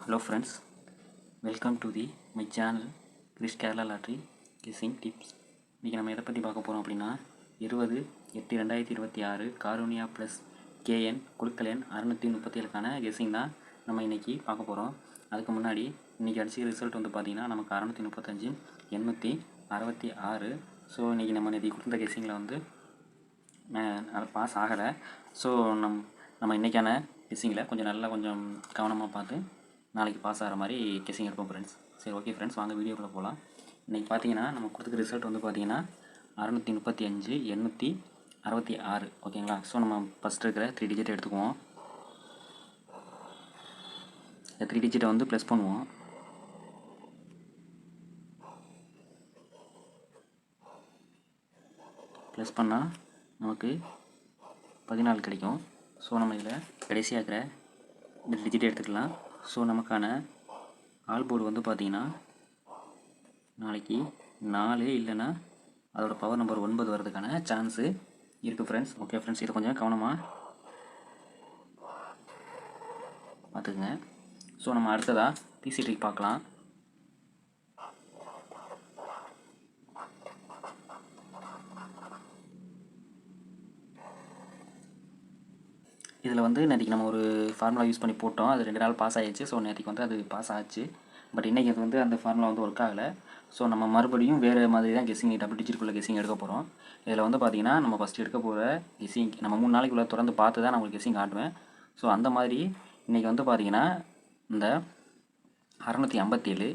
Hello friends, welcome to my channel Krish Kerala Lottery Guessing Tips. இன்றைக்கி நம்ம எதை பற்றி பார்க்க போகிறோம் அப்படின்னா 20/8/2026 காரோனியா ப்ளஸ் கேஎன் குழுக்கள் எண் 637க்கான கெஸ்ஸிங் தான் நம்ம இன்றைக்கி பார்க்க போகிறோம். அதுக்கு முன்னாடி இன்றைக்கி அடிச்ச ரிசல்ட் வந்து பார்த்திங்கன்னா நமக்கு 635 866. ஸோ இன்றைக்கி நம்ம இன்றைக்கி கொடுத்த கெஸ்ஸிங்கில் வந்து பாஸ் ஆகலை. ஸோ நம்ம இன்றைக்கான கெஸ்ஸிங்கில் கொஞ்சம் கவனமாக பார்த்து நாளைக்கு பாஸ் ஆகிற மாதிரி கெஸ்ஸிங் எடுப்போம் ஃப்ரெண்ட்ஸ். சரி, ஓகே ஃப்ரெண்ட்ஸ், வாங்க வீடியோக்குள்ளே போகலாம். இன்றைக்கி பார்த்தீங்கன்னா நம்ம கொடுத்துருக்க ரிசல்ட் வந்து பார்த்தீங்கன்னா 635 866. ஓகேங்களா? ஸோ நம்ம ஃபஸ்ட் இருக்கிற 3 டிஜிட் எடுத்துக்குவோம். இந்த 3 டிஜிட்டை வந்து ப்ளஸ் பண்ணுவோம். ப்ளஸ் பண்ணால் நமக்கு 14 கிடைக்கும். ஸோ நம்ம இதில் கடைசியாக இருக்கிற இந்த டிஜிட் எடுத்துக்கலாம். ஸோ நமக்கான ஆல் போர்டு வந்து பார்த்திங்கன்னா நாளைக்கு 4 இல்லைன்னா அதோட பவர் நம்பர் 9 வர்றதுக்கான சான்ஸு இருக்குது ஃப்ரெண்ட்ஸ். ஓகே ஃப்ரெண்ட்ஸ், இதை கொஞ்சம் கவனமாக பார்த்துக்குங்க. ஸோ நம்ம அடுத்ததாக பிசி ட்ரிக் பார்க்கலாம். இதில் வந்து நேற்றுக்கு நம்ம ஒரு ஃபார்முலா யூஸ் பண்ணி போட்டோம். அது 2 நாள் பாஸ் ஆகிடுச்சு. ஸோ நேற்றுக்கு வந்து அது பாஸ் ஆச்சு. பட் இன்றைக்கி அது வந்து அந்த ஃபார்முலா வந்து ஒர்க் ஆகலை. ஸோ நம்ம மறுபடியும் வேறு மாதிரி தான் கெஸ்ஸிங் டபுள் டிஜிட்டுக்குள்ளே கெஸ்ஸிங் எடுக்க போகிறோம். இதில் வந்து பார்த்திங்கன்னா நம்ம ஃபஸ்ட்டு எடுக்க போகிற கெஸ்ஸிங் நம்ம 3 நாளைக்குள்ளே தொடர்ந்து பார்த்து தான் நான் உங்களுக்கு கெஸ்ஸிங் காட்டுவேன். ஸோ அந்த மாதிரி இன்றைக்கி வந்து பார்த்திங்கன்னா இந்த 657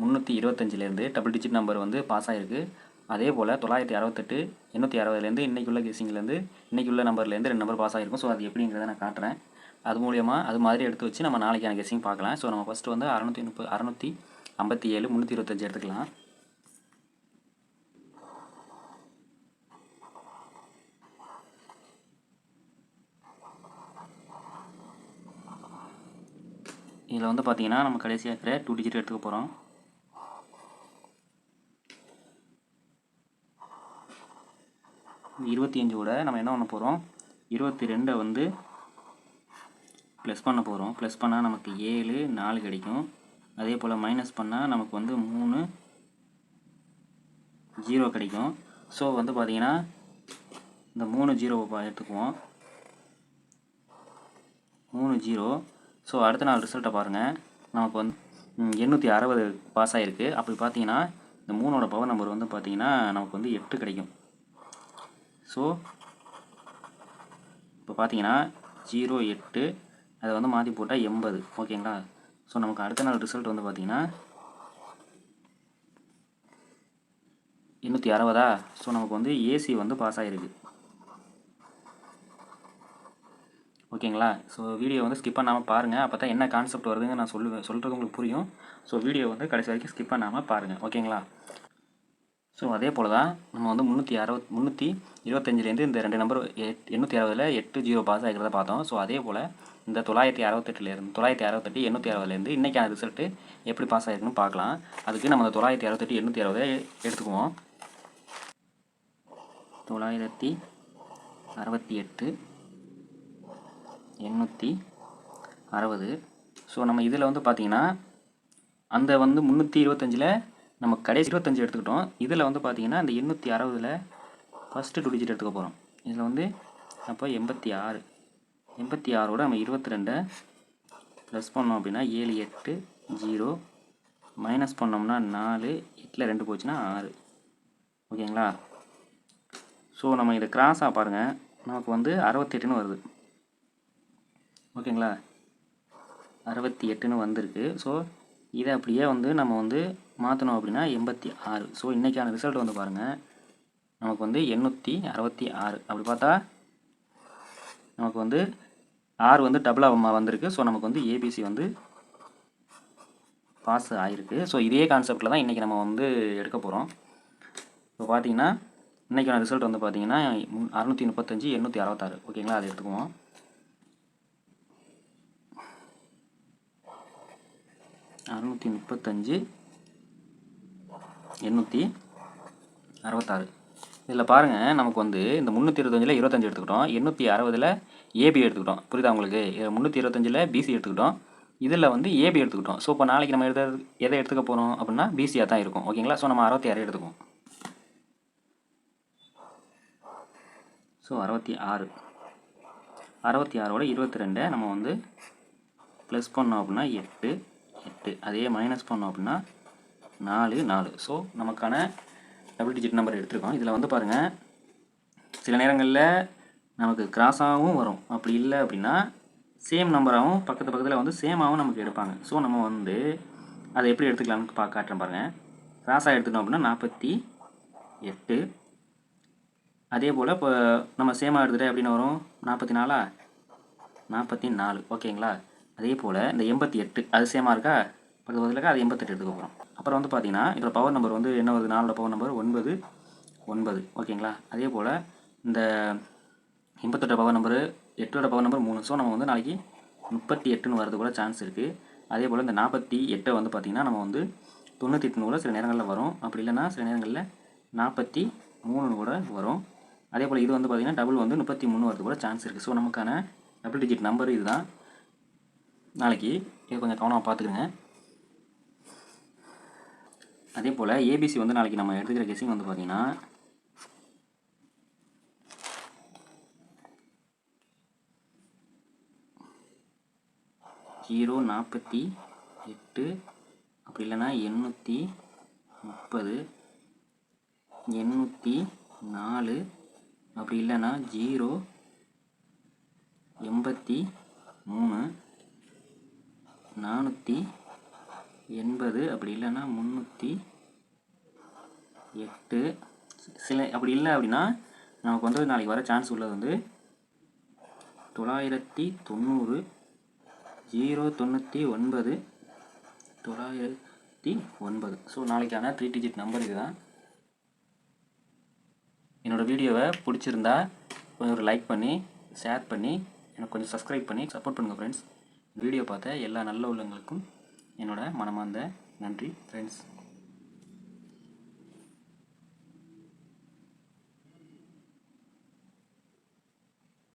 325லேருந்து டபுள் டிஜிட் நம்பர் வந்து பாஸ் ஆகிருக்கு. அதே போல் 968 860லேருந்து இன்றைக்குள்ள கெஸ்ஸிங்லேருந்து இன்றைக்குள்ள நம்பர்லேருந்து 2 நம்பர் பாஸ் ஆகிருக்கும். ஸோ அது எப்படிங்கிறத நான் காட்டுறேன். அது மூலிமா அது மாதிரி எடுத்து வச்சு நம்ம நாளைக்கான கெஸ்ஸிங் பார்க்கலாம். ஸோ நம்ம ஃபஸ்ட்டு வந்து 657 325 எடுத்துக்கலாம். இதில் வந்து பார்த்திங்கன்னா நம்ம கடைசியாக இருக்கிற 2 டிஜிட் எடுத்துக்க போகிறோம். இந்த 25ஓட நம்ம என்ன பண்ண போகிறோம், 22 வந்து ப்ளஸ் பண்ண போகிறோம். ப்ளஸ் பண்ணால் நமக்கு 7 4 கிடைக்கும். அதே போல் மைனஸ் பண்ணால் நமக்கு வந்து 3 0 கிடைக்கும். ஸோ வந்து பார்த்திங்கன்னா இந்த 3 0 எடுத்துக்குவோம். 3 0. ஸோ அடுத்த நாள் ரிசல்ட்டை பாருங்கள். நமக்கு வந்து 860 பாஸ் ஆகிருக்கு. அப்படி பார்த்தீங்கன்னா இந்த 3ஓட பவர் நம்பர் வந்து பார்த்திங்கன்னா நமக்கு வந்து 8 கிடைக்கும். ஸோ இப்போ பார்த்தீங்கன்னா 08 அதை வந்து மாற்றி போட்டால் 80. ஓகேங்களா? ஸோ நமக்கு அடுத்த நாள் ரிசல்ட் வந்து பார்த்திங்கன்னா 860. ஸோ நமக்கு வந்து ஏசி வந்து பாஸ் ஆகிருக்கு. ஓகேங்களா? ஸோ வீடியோ வந்து ஸ்கிப் பண்ணாமல் பாருங்கள். அப்போ தான் என்ன கான்செப்ட் வருதுங்க நான் சொல்கிறது உங்களுக்கு புரியும். ஸோ வீடியோ வந்து கடைசி வரைக்கும் ஸ்கிப் பண்ணாமல் பாருங்கள். ஓகேங்களா? ஸோ அதே போல் தான் நம்ம வந்து 325லேருந்து இந்த 2 நம்பர் 860ல் 80 பாஸ் ஆகிறத பார்த்தோம். ஸோ அதே போல் இந்த 968 860லேருந்து இன்றைக்கான ரிசல்ட்டு எப்படி பாஸ் ஆகிருக்குன்னு பார்க்கலாம். அதுக்கு நம்ம இந்த 968 860 எடுத்துக்குவோம். 968 860. ஸோ நம்ம இதில் வந்து பார்த்திங்கன்னா அந்த வந்து 325ல் நம்ம கடைசி 25 எடுத்துக்கிட்டோம். இதில் வந்து பார்த்திங்கன்னா இந்த 860ல் ஃபஸ்ட்டு 2 டிஜிட் எடுத்துக்க போகிறோம். இதில் வந்து அப்போ 86ஓட நம்ம 22 ப்ளஸ் பண்ணோம் அப்படின்னா 7 8 0 மைனஸ் பண்ணோம்னா 4 8ல் 2 போச்சுன்னா 6. ஓகேங்களா? ஸோ நம்ம இதை கிராஸாக பாருங்கள். நமக்கு வந்து 68ன்னு வருது. ஓகேங்களா? 68ன்னு வந்திருக்கு. ஸோ இதை அப்படியே வந்து நம்ம வந்து மாற்றணும் அப்படின்னா 86. ஸோ இன்றைக்கான ரிசல்ட் வந்து பாருங்கள், நமக்கு வந்து 866. அப்படி பார்த்தா நமக்கு வந்து 6 வந்து டபுளாக வந்திருக்கு. ஸோ நமக்கு வந்து ஏபிசி வந்து பாஸ் ஆகிருக்கு. ஸோ இதே கான்செப்டில் தான் இன்றைக்கி நம்ம வந்து எடுக்க போகிறோம். இப்போ பார்த்தீங்கன்னா இன்றைக்கான ரிசல்ட் வந்து பார்த்திங்கன்னா 635 866. ஓகேங்களா? அதை எடுத்துக்குவோம். அறுநூற்றி 866. இதில் பாருங்கள், நமக்கு வந்து இந்த 325ல் 25 எடுத்துக்கிட்டோம், 860ல் ஏபி எடுத்துக்கிட்டோம். புரியுதா உங்களுக்கு? 325ல் பிசி எடுத்துக்கிட்டோம், இதில் வந்து ஏபி எடுத்துக்கிட்டோம். ஸோ இப்போ நாளைக்கு நம்ம எதை எடுத்துக்க போகிறோம் அப்படின்னா பிசியாக தான் இருக்கும். ஓகேங்களா? ஸோ நம்ம 66 எடுத்துக்குவோம். ஸோ 66 66ஓட 22 நம்ம வந்து ப்ளஸ் பண்ணோம் அப்படின்னா 8 8, அதே மைனஸ் பண்ணோம் அப்படின்னா 4 4. ஸோ நமக்கான டபுள் டிஜிட் நம்பர் எடுத்துருக்கோம். இதில் வந்து பாருங்கள், சில நேரங்களில் நமக்கு கிராஸாகவும் வரும். அப்படி இல்லை அப்படின்னா சேம் நம்பராகவும் பக்கத்தில் வந்து சேமாகவும் நமக்கு எடுப்பாங்க. ஸோ நம்ம வந்து அதை எப்படி எடுத்துக்கலாம்னு காட்டுறேன் பாருங்கள். கிராஸாக எடுத்துட்டோம் அப்படின்னா 48. அதே போல் இப்போ நம்ம சேமாக எடுத்துகிட்டே அப்படின்னு வரும் 44 44. ஓகேங்களா? அதே போல் இந்த 88 அது சேமாக இருக்கா, பக்கத்தில் இருக்கா, அது 88 எடுத்துக்க போகிறோம். அப்புறம் வந்து பார்த்தீங்கன்னா இதோட பவர் நம்பர் வந்து என்ன வருது, 4ஓட பவர் நம்பர் 9 9. ஓகேங்களா? அதே போல் இந்த 88 பவர் நம்பரு 8ஓட பவர் நம்பர் 3. ஸோ நம்ம வந்து நாளைக்கு 38ன்னு வரது கூட சான்ஸ் இருக்குது. அதே போல் இந்த 48 வந்து பார்த்திங்கன்னா நம்ம வந்து 98 கூட சில நேரங்களில் வரும். அப்படி இல்லைன்னா சில நேரங்களில் 43 கூட வரும். அதே போல் இது வந்து பார்த்திங்கன்னா டபுள் வந்து 33 வரது கூட சான்ஸ் இருக்குது. ஸோ நமக்கான டபுள் டிஜிட் நம்பர் இது தான். நாளைக்கு இது கொஞ்சம் கவனமாக பார்த்துக்குங்க. அதே போல் ஏபிசி வந்து நாளைக்கு நம்ம எடுத்துக்கிற கெஸிங் வந்து பார்த்திங்கன்னா 048, அப்படி இல்லைன்னா 830, 804, அப்படி இல்லைன்னா 083, 480, அப்படி இல்லைன்னா 308. சில அப்படி இல்லை அப்படின்னா நமக்கு வந்து நாளைக்கு வர சான்ஸ் உள்ளது வந்து 990, 099, 909. ஸோ நாளைக்கான 3 டிஜிட் நம்பர் இதுதான். என்னோடய வீடியோவை பிடிச்சிருந்தா கொஞ்சம் ஒரு லைக் பண்ணி ஷேர் பண்ணி எனக்கு கொஞ்சம் சப்ஸ்கிரைப் பண்ணி சப்போர்ட் பண்ணுங்கள் ஃப்ரெண்ட்ஸ். வீடியோ பார்த்த எல்லா நல்ல உள்ளங்களுக்கும் என்னோட மனமார்ந்த நன்றி ஃப்ரெண்ட்ஸ்.